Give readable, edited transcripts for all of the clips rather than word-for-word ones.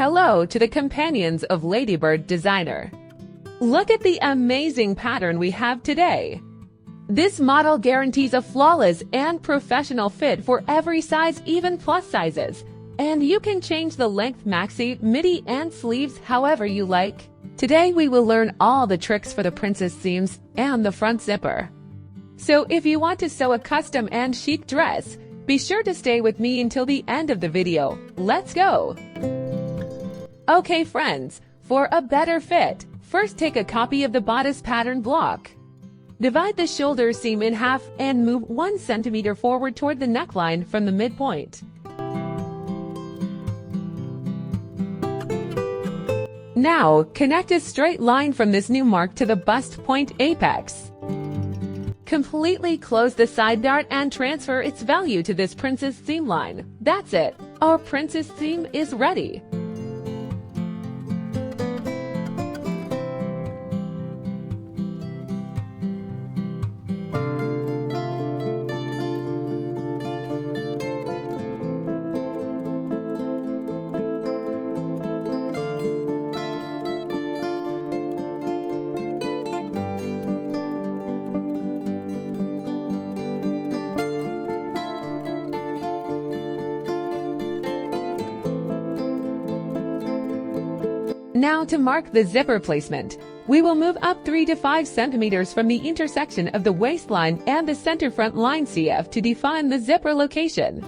Hello to the companions of Ladybird Designer. Look at the amazing pattern we have today. This model guarantees a flawless and professional fit for every size, even plus sizes. And you can change the length, maxi, midi, and sleeves however you like. Today we will learn all the tricks for the princess seams and the front zipper. So if you want to sew a custom and chic dress, be sure to stay with me until the end of the video. Let's go! Okay friends, for a better fit, first take a copy of the bodice pattern block. Divide the shoulder seam in half and move 1 centimeter forward toward the neckline from the midpoint. Now, connect a straight line from this new mark to the bust point apex. Completely close the side dart and transfer its value to this princess seam line. That's it. Our princess seam is ready. Now to mark the zipper placement, we will move up 3 to 5 centimeters from the intersection of the waistline and the center front line CF to define the zipper location.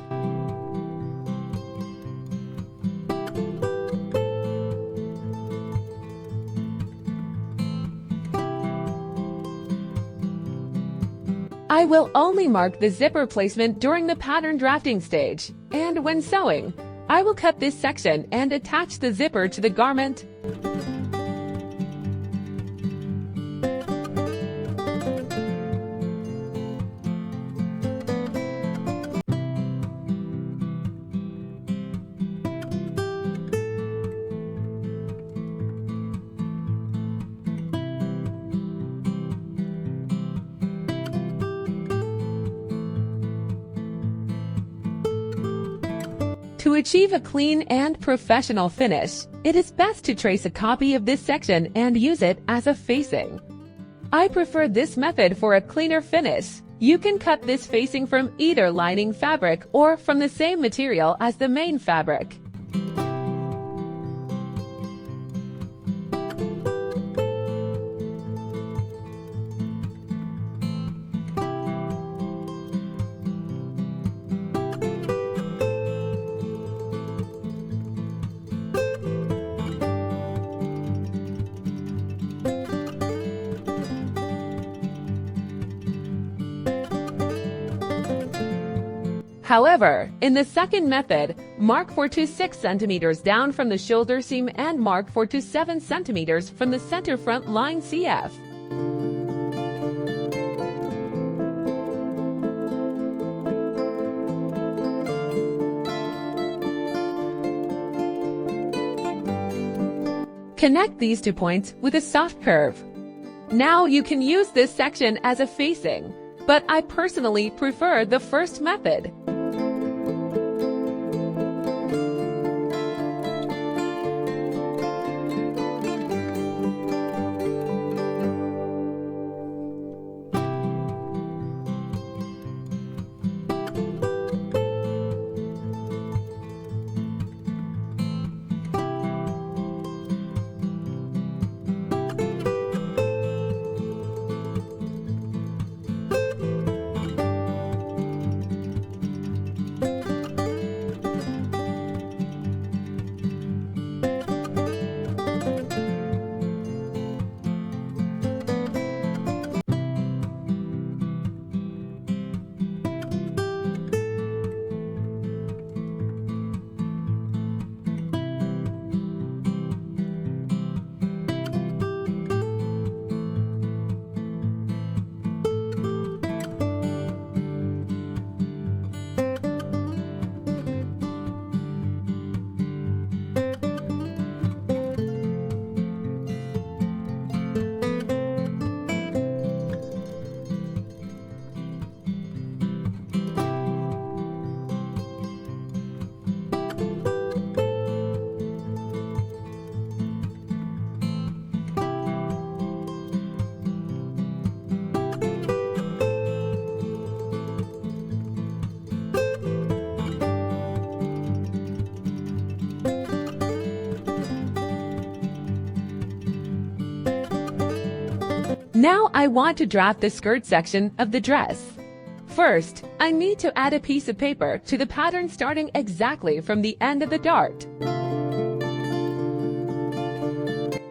I will only mark the zipper placement during the pattern drafting stage, and when sewing, I will cut this section and attach the zipper to the garment. To achieve a clean and professional finish, it is best to trace a copy of this section and use it as a facing. I prefer this method for a cleaner finish. You can cut this facing from either lining fabric or from the same material as the main fabric. However, in the second method, mark 4 to 6 centimeters down from the shoulder seam and mark 4 to 7 centimeters from the center front line CF. Connect these 2 points with a soft curve. Now you can use this section as a facing, but I personally prefer the first method. Now I want to draft the skirt section of the dress. First, I need to add a piece of paper to the pattern starting exactly from the end of the dart.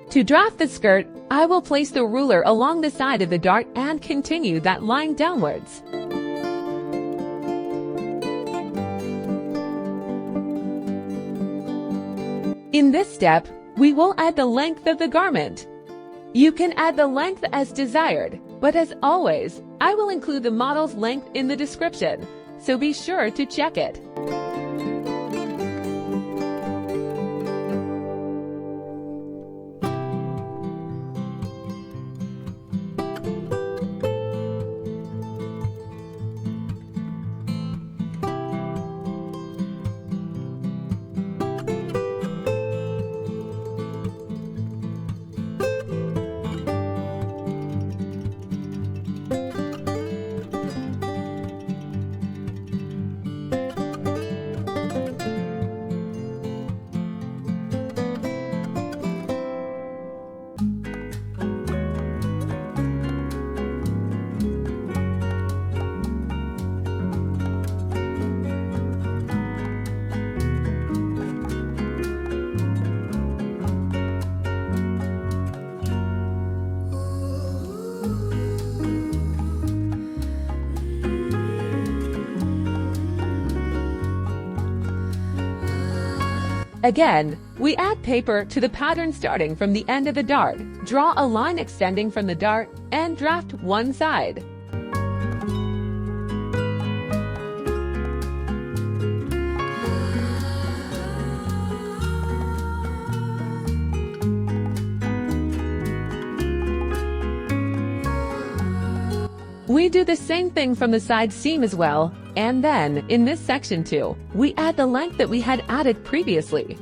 To draft the skirt, I will place the ruler along the side of the dart and continue that line downwards. In this step, we will add the length of the garment. You can add the length as desired, but as always, I will include the model's length in the description, so be sure to check it. Again, we add paper to the pattern starting from the end of the dart, draw a line extending from the dart, and draft one side. We do the same thing from the side seam as well, and then, in this section too, we add the length that we had added previously.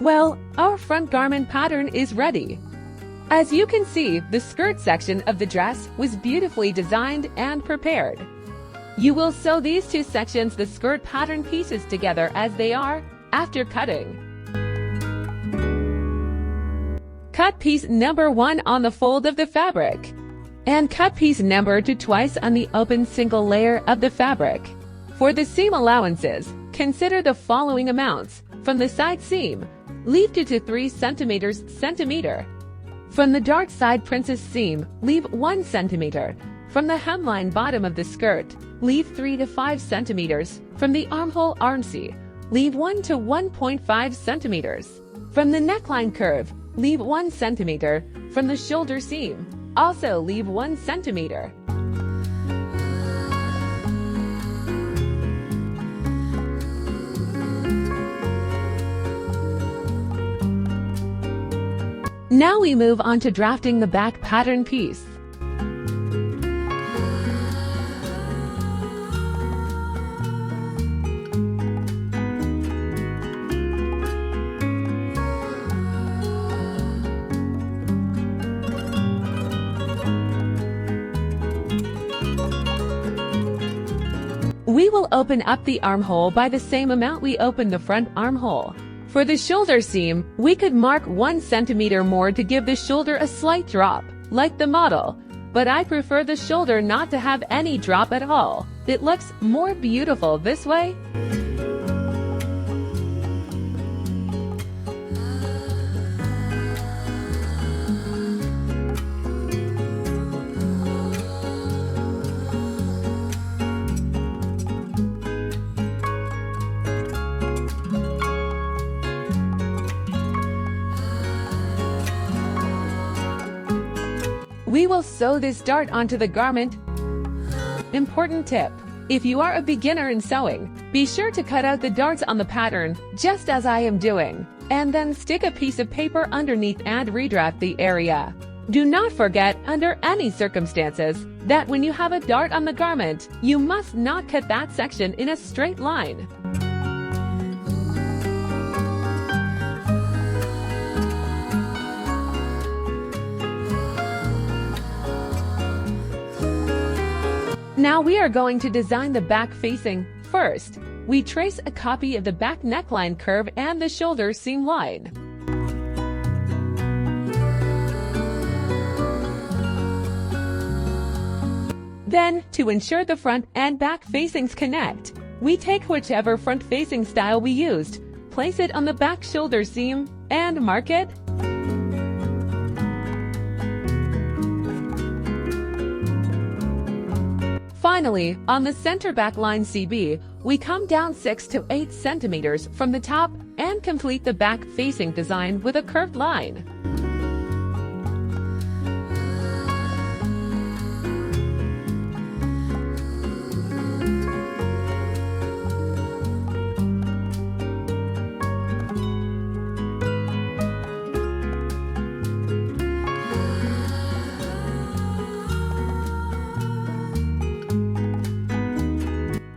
Well, our front garment pattern is ready. As you can see, the skirt section of the dress was beautifully designed and prepared. You will sew these two sections, the skirt pattern pieces, together as they are after cutting. Cut piece number 1 on the fold of the fabric, and cut piece number 2 twice on the open single layer of the fabric. For the seam allowances, consider the following amounts. From the side seam, leave 2 to 3 centimeter. From the dart side princess seam, leave 1 centimeter. From the hemline bottom of the skirt, leave 3 to 5 centimeters. From the armhole armsy, leave 1 to 1.5 centimeters. From the neckline curve, leave 1 centimeter. From the shoulder seam, also leave 1 centimeter. Now we move on to drafting the back pattern piece. We will open up the armhole by the same amount we opened the front armhole. For the shoulder seam, we could mark 1 centimeter more to give the shoulder a slight drop, like the model, but I prefer the shoulder not to have any drop at all. It looks more beautiful this way. we will sew this dart onto the garment. Important tip: if you are a beginner in sewing, be sure to cut out the darts on the pattern, just as I am doing, and then stick a piece of paper underneath and redraft the area. Do not forget, under any circumstances, that when you have a dart on the garment, you must not cut that section in a straight line. Now we are going to design the back facing. First, we trace a copy of the back neckline curve and the shoulder seam line. Then, to ensure the front and back facings connect, we take whichever front facing style we used, place it on the back shoulder seam, and mark it. Finally, on the center back line CB, we come down 6 to 8 centimeters from the top and complete the back facing design with a curved line.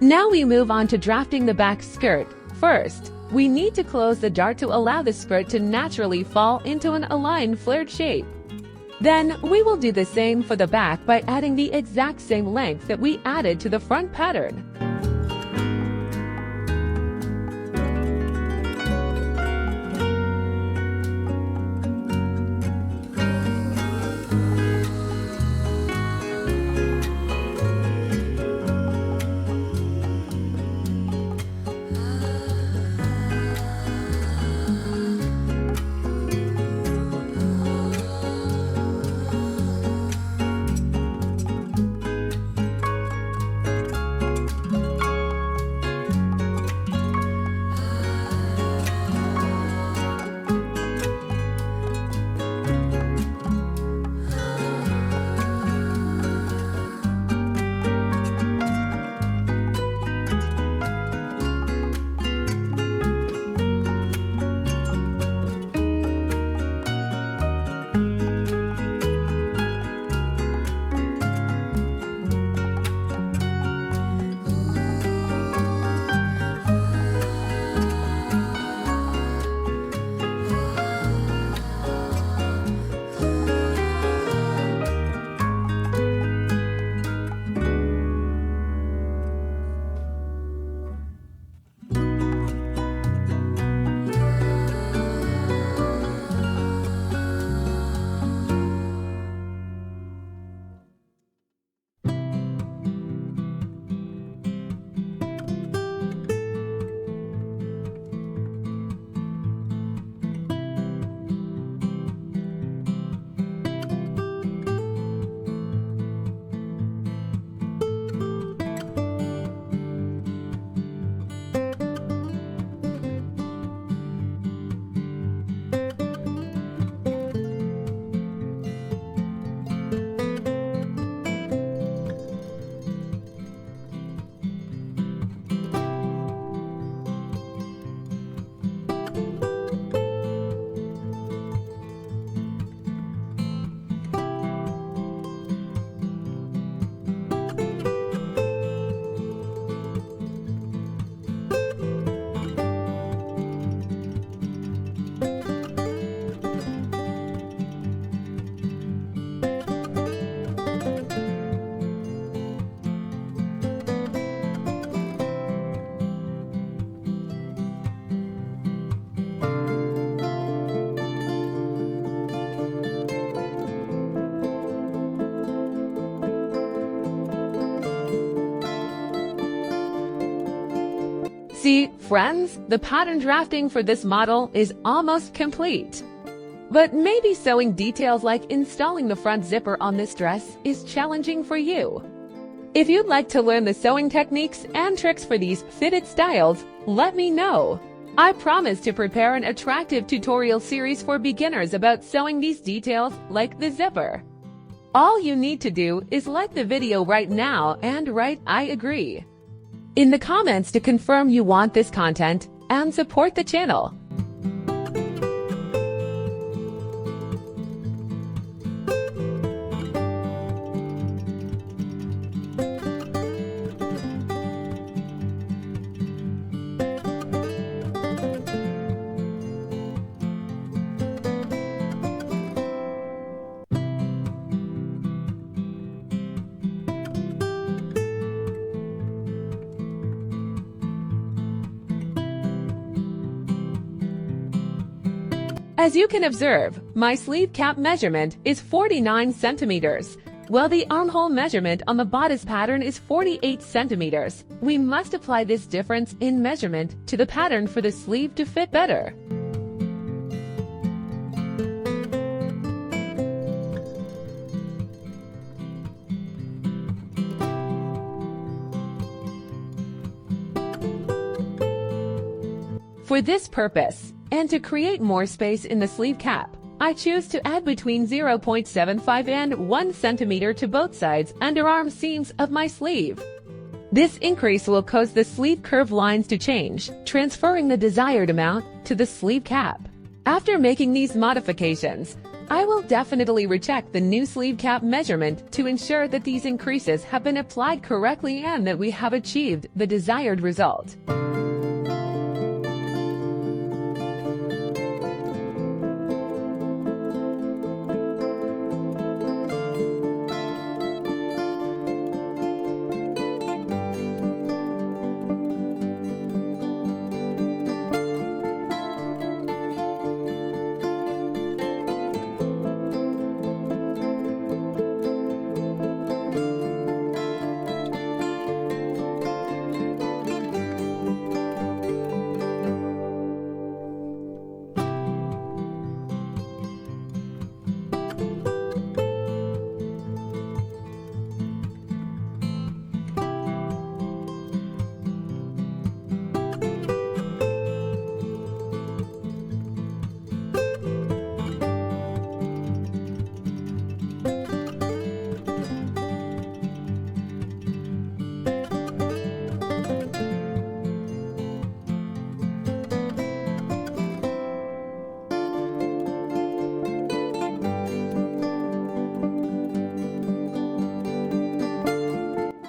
Now we move on to drafting the back skirt. First, we need to close the dart to allow the skirt to naturally fall into an aligned flared shape. Then, we will do the same for the back by adding the exact same length that we added to the front pattern. See, friends, the pattern drafting for this model is almost complete. But maybe sewing details like installing the front zipper on this dress is challenging for you. If you'd like to learn the sewing techniques and tricks for these fitted styles, let me know. I promise to prepare an attractive tutorial series for beginners about sewing these details like the zipper. All you need to do is like the video right now and write "I agree" in the comments to confirm you want this content and support the channel. As you can observe, my sleeve cap measurement is 49 centimeters, while the armhole measurement on the bodice pattern is 48 centimeters. We must apply this difference in measurement to the pattern for the sleeve to fit better. For this purpose, and to create more space in the sleeve cap, I choose to add between 0.75 and 1 centimeter to both sides underarm seams of my sleeve. This increase will cause the sleeve curve lines to change, transferring the desired amount to the sleeve cap. After making these modifications, I will definitely recheck the new sleeve cap measurement to ensure that these increases have been applied correctly and that we have achieved the desired result.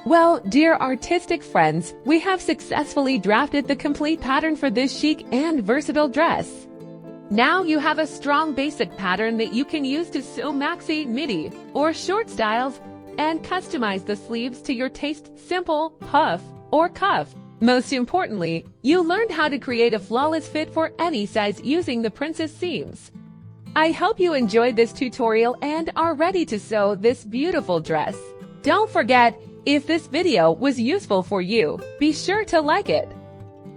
Well, dear artistic friends, we have successfully drafted the complete pattern for this chic and versatile dress. Now you have a strong basic pattern that you can use to sew maxi, midi, or short styles and customize the sleeves to your taste, simple, puff, or cuff. Most importantly, you learned how to create a flawless fit for any size using the princess seams. I hope you enjoyed this tutorial and are ready to sew this beautiful dress. Don't forget, if this video was useful for you, be sure to like it.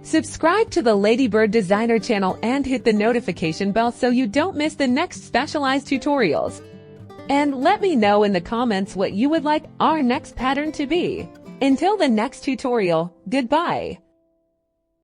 Subscribe to the Ladybird Designer channel and hit the notification bell so you don't miss the next specialized tutorials. And let me know in the comments what you would like our next pattern to be. Until the next tutorial, goodbye.